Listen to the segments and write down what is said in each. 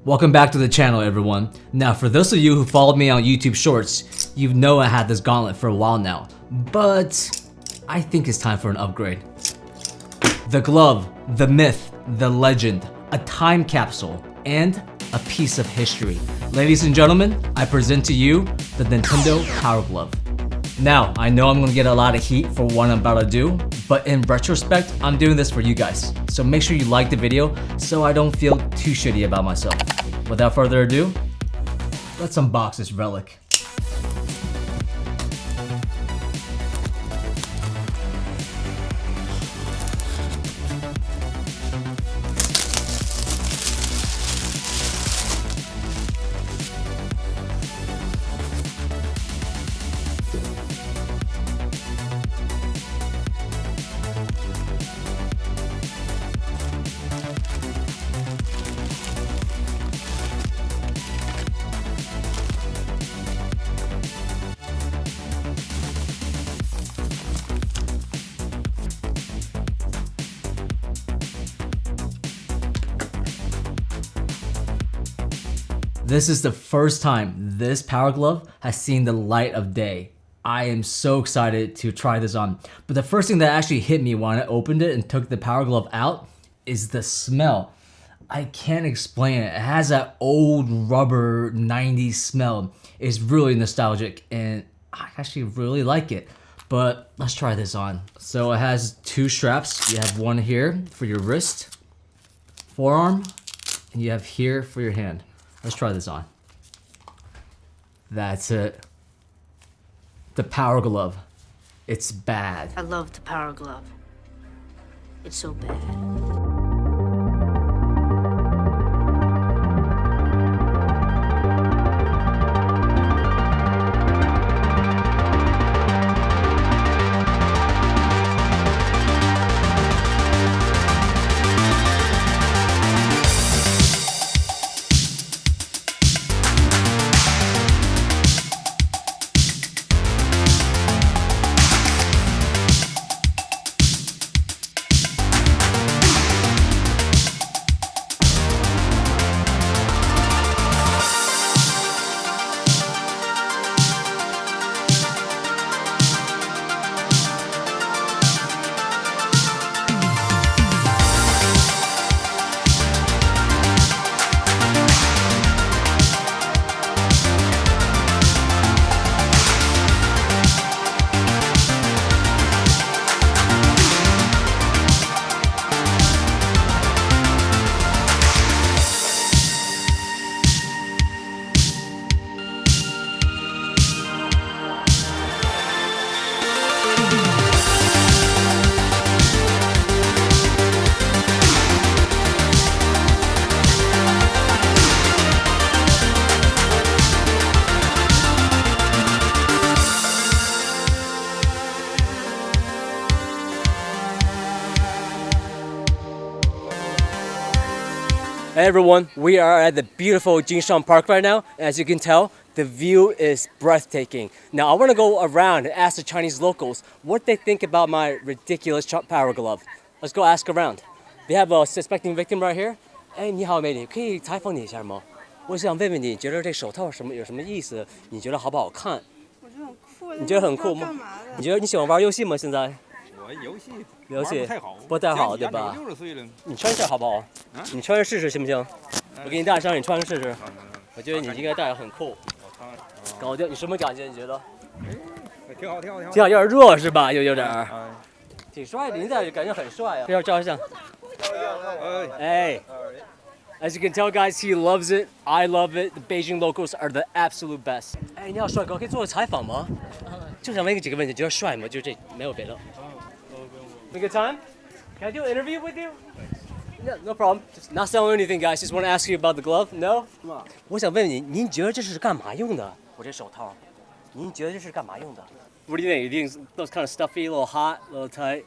Welcome back to the channel, everyone. Now, for those of you who followed me on YouTube Shorts, you know I had this gauntlet for a while now, but I think it's time for an upgrade. The glove, the myth, the legend, a time capsule, and a piece of history. Ladies and gentlemen, I present to you the Nintendo Power Glove. Now, I know I'm gonna get a lot of heat for what I'm about to do, but in retrospect, I'm doing this for you guys. So make sure you like the video so I don't feel too shitty about myself. Without further ado, let's unbox this relic. This is the first time this Power Glove has seen the light of day. I am so excited to try this on. But the first thing that actually hit me when I opened it and took the Power Glove out is the smell. I can't explain it. It has that old rubber 90s smell. It's really nostalgic and I actually really like it. But let's try this on. So it has two straps. You have one here for your wrist, forearm, and you have here for your hand. Let's try this on. That's it. The Power Glove. It's bad. I love the Power Glove. It's so bad. Hey everyone, we are at the beautiful Jingshan Park right now. As you can tell, the view is breathtaking. Now I want to go around and ask the Chinese locals what they think about my ridiculous Power Glove. Let's go ask around. We have a suspecting victim right here. 哎，你好，美女，可以采访你一下吗？我想问问你，觉得这手套有什么意思？你觉得好不好看？我觉得很酷。你觉得很酷吗？你觉得你喜欢玩游戏吗？现在？我游戏不太好，对吧？你穿上好不好？你穿上试试行不行？我给你戴上，你穿上试试。我觉得你应该戴着很酷。搞定，你什么感觉？你觉得？挺好，有点热是吧？有点。挺帅的，你戴着感觉很帅啊。要照一下。哎。As you can tell, guys, he loves it. I love it. The Beijing locals are the absolute best. 哎，你好，帅哥，可以做个采访吗？就想问你几个问题，觉得帅吗？就这，没有别的。A good time? Can I do an interview with you? Yeah, no problem. Just not selling anything, guys. Just want to ask you about the glove. No? 我想问你，您觉得这是干嘛用的？我这手套，您觉得这是干嘛用的 ？What do you think? You think those kind of stuffy, a little hot, a little tight?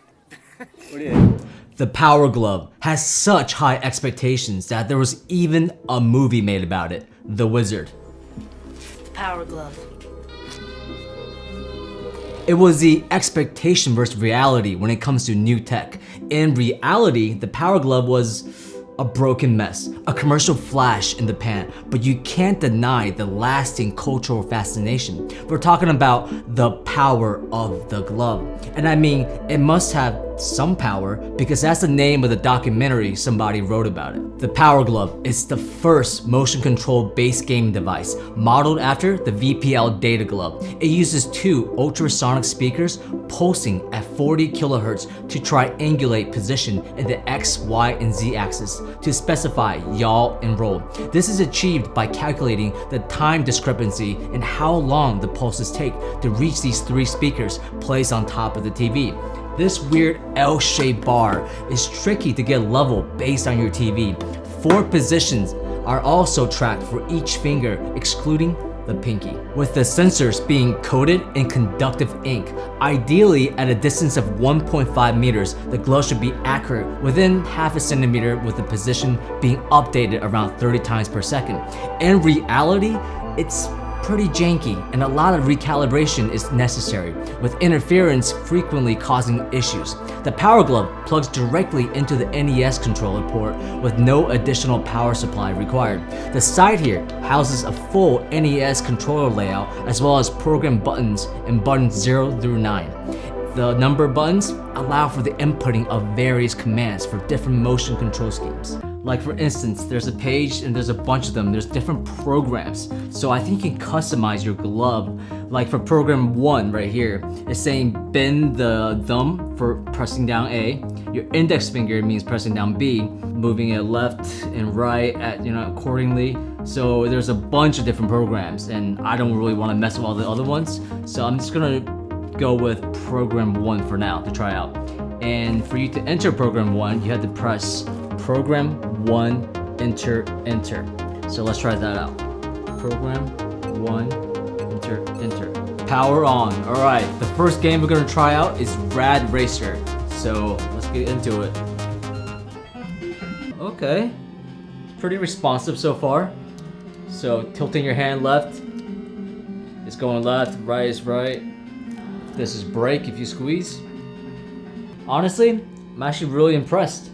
What do you think? The Power Glove has such high expectations that there was even a movie made about it, The Wizard. The Power Glove. It was the expectation versus reality when it comes to new tech. In reality, the Power Glove was a broken mess, a commercial flash in the pan, but you can't deny the lasting cultural fascination. We're talking about the power of the glove. And I mean, it must have some power because that's the name of the documentary somebody wrote about it. The Power Glove is the first motion control based gaming device modeled after the VPL Data Glove. It uses two ultrasonic speakers pulsing at 40 kilohertz to triangulate position in the X, Y, and Z axis to specify yaw and roll. This is achieved by calculating the time discrepancy in how long the pulses take to reach these three speakers placed on top of the TV. This weird L-shaped bar is tricky to get level based on your TV. 4 positions are also tracked for each finger, excluding the pinky, with the sensors being coated in conductive ink. Ideally, at a distance of 1.5 meters, the glove should be accurate within half a centimeter, with the position being updated around 30 times per second. In reality, it's pretty janky and a lot of recalibration is necessary, with interference frequently causing issues. The Power Glove plugs directly into the NES controller port with no additional power supply required. The side here houses a full NES controller layout as well as program buttons and buttons 0 through 9. The number buttons allow for the inputting of various commands for different motion control schemes. Like for instance, there's a page and there's a bunch of them. There's different programs. So I think you can customize your glove. Like for program 1 right here, it's saying bend the thumb for pressing down A. Your index finger means pressing down B, moving it left and right at, accordingly. So there's a bunch of different programs and I don't really want to mess with all the other ones. So I'm just gonna go with program 1 for now to try out. And for you to enter program 1, you have to press program 1, enter. So let's try that out. Program 1, enter. Power on. All right, the first game we're gonna try out is Rad Racer. So let's get into it. Okay, pretty responsive so far. So tilting your hand left is going left, right is right. This is brake if you squeeze. Honestly, I'm actually really impressed.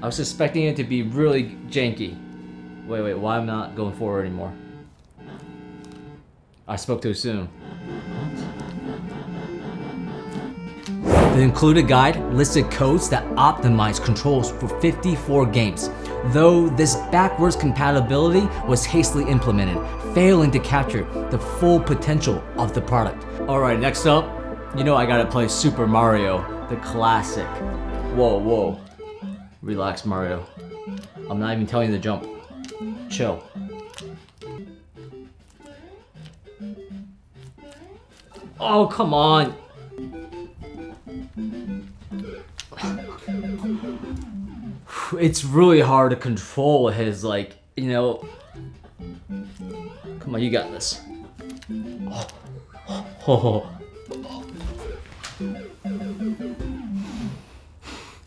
I was expecting it to be really janky. Wait, why am I not going forward anymore? I spoke too soon. The included guide listed codes that optimize controls for 54 games, though this backwards compatibility was hastily implemented, failing to capture the full potential of the product. Alright, next up, I gotta play Super Mario, the classic. Whoa. Relax, Mario. I'm not even telling you to jump. Chill. Oh, come on. It's really hard to control his, come on, you got this. Oh.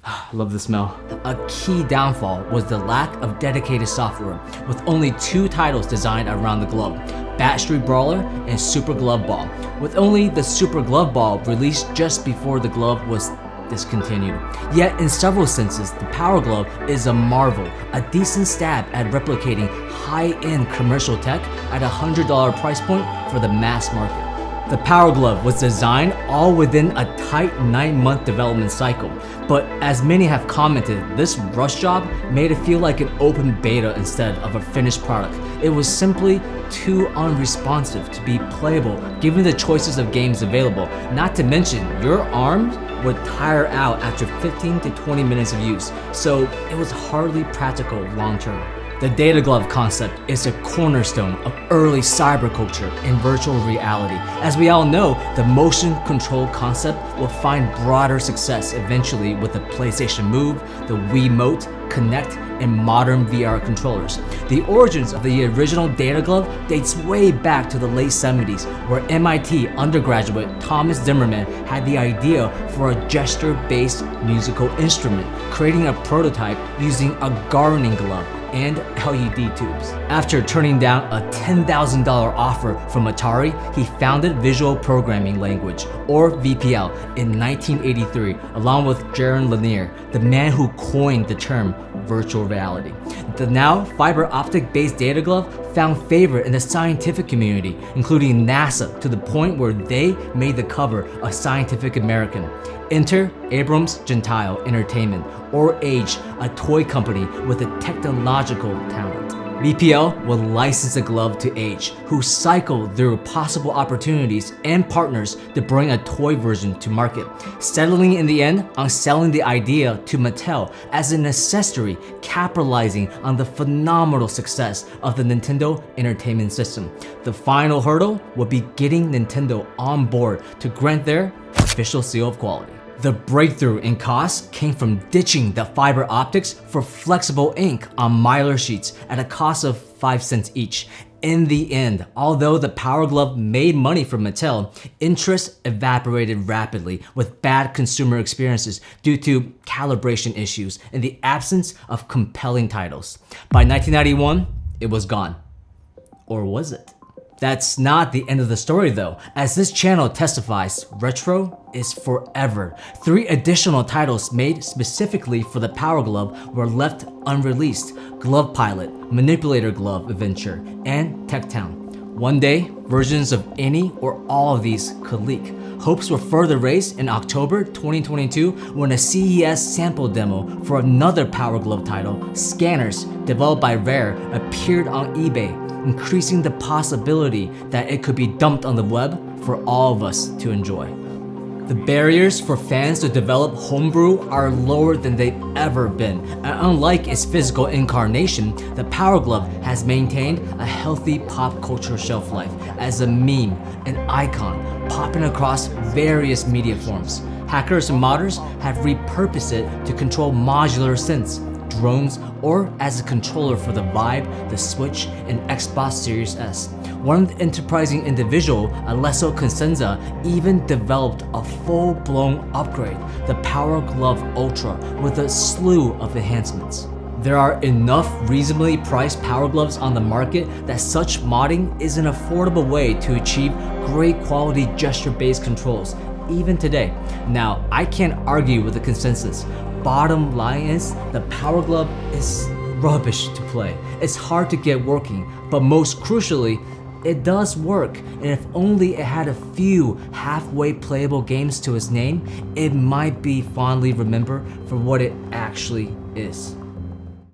I love the smell. A key downfall was the lack of dedicated software, with only 2 titles designed around the glove, Backstreet Brawler and Super Glove Ball, with only the Super Glove Ball released just before the glove was discontinued. Yet in several senses, the Power Glove is a marvel, a decent stab at replicating high-end commercial tech at a $100 price point for the mass market. The Power Glove was designed all within a tight 9-month development cycle, but as many have commented, this rush job made it feel like an open beta instead of a finished product. It was simply too unresponsive to be playable given the choices of games available, not to mention your arms would tire out after 15 to 20 minutes of use, so it was hardly practical long term. The Data Glove concept is a cornerstone of early cyberculture in virtual reality. As we all know, the motion control concept will find broader success eventually with the PlayStation Move, the Wiimote, Kinect, and modern VR controllers. The origins of the original Data Glove dates way back to the late 70s, where MIT undergraduate Thomas Zimmerman had the idea for a gesture-based musical instrument, creating a prototype using a gardening glove, and LED tubes. After turning down a $10,000 offer from Atari, he founded Visual Programming Language, or VPL, in 1983, along with Jaron Lanier, the man who coined the term virtual reality. The now fiber optic based data glove found favor in the scientific community, including NASA, to the point where they made the cover of Scientific American. Enter Abrams Gentile Entertainment, or Age, a toy company with a technological talent. VPL will license the glove to Age, who cycled through possible opportunities and partners to bring a toy version to market, settling in the end on selling the idea to Mattel as an accessory, capitalizing on the phenomenal success of the Nintendo Entertainment System. The final hurdle would be getting Nintendo on board to grant their official seal of quality. The breakthrough in cost came from ditching the fiber optics for flexible ink on Mylar sheets at a cost of 5 cents each. In the end, although the Power Glove made money for Mattel, interest evaporated rapidly with bad consumer experiences due to calibration issues and the absence of compelling titles. By 1991, it was gone. Or was it? That's not the end of the story though. As this channel testifies, retro is forever. 3 additional titles made specifically for the Power Glove were left unreleased: Glove Pilot, Manipulator Glove Adventure, and Tech Town. One day, versions of any or all of these could leak. Hopes were further raised in October 2022 when a CES sample demo for another Power Glove title, Scanners, developed by Rare, appeared on eBay, increasing the possibility that it could be dumped on the web for all of us to enjoy. The barriers for fans to develop homebrew are lower than they've ever been, and unlike its physical incarnation, the Power Glove has maintained a healthy pop culture shelf life as a meme, an icon, popping across various media forms. Hackers and modders have repurposed it to control modular synths, drones, or as a controller for the Vibe, the Switch, and Xbox Series S. One enterprising individual, Alessio Consenza, even developed a full-blown upgrade, the Power Glove Ultra, with a slew of enhancements. There are enough reasonably priced Power Gloves on the market that such modding is an affordable way to achieve great quality gesture-based controls, even today. Now, I can't argue with the consensus. Bottom line is, the Power Glove is rubbish to play. It's hard to get working, but most crucially, it does work, and if only it had a few halfway playable games to its name, it might be fondly remembered for what it actually is.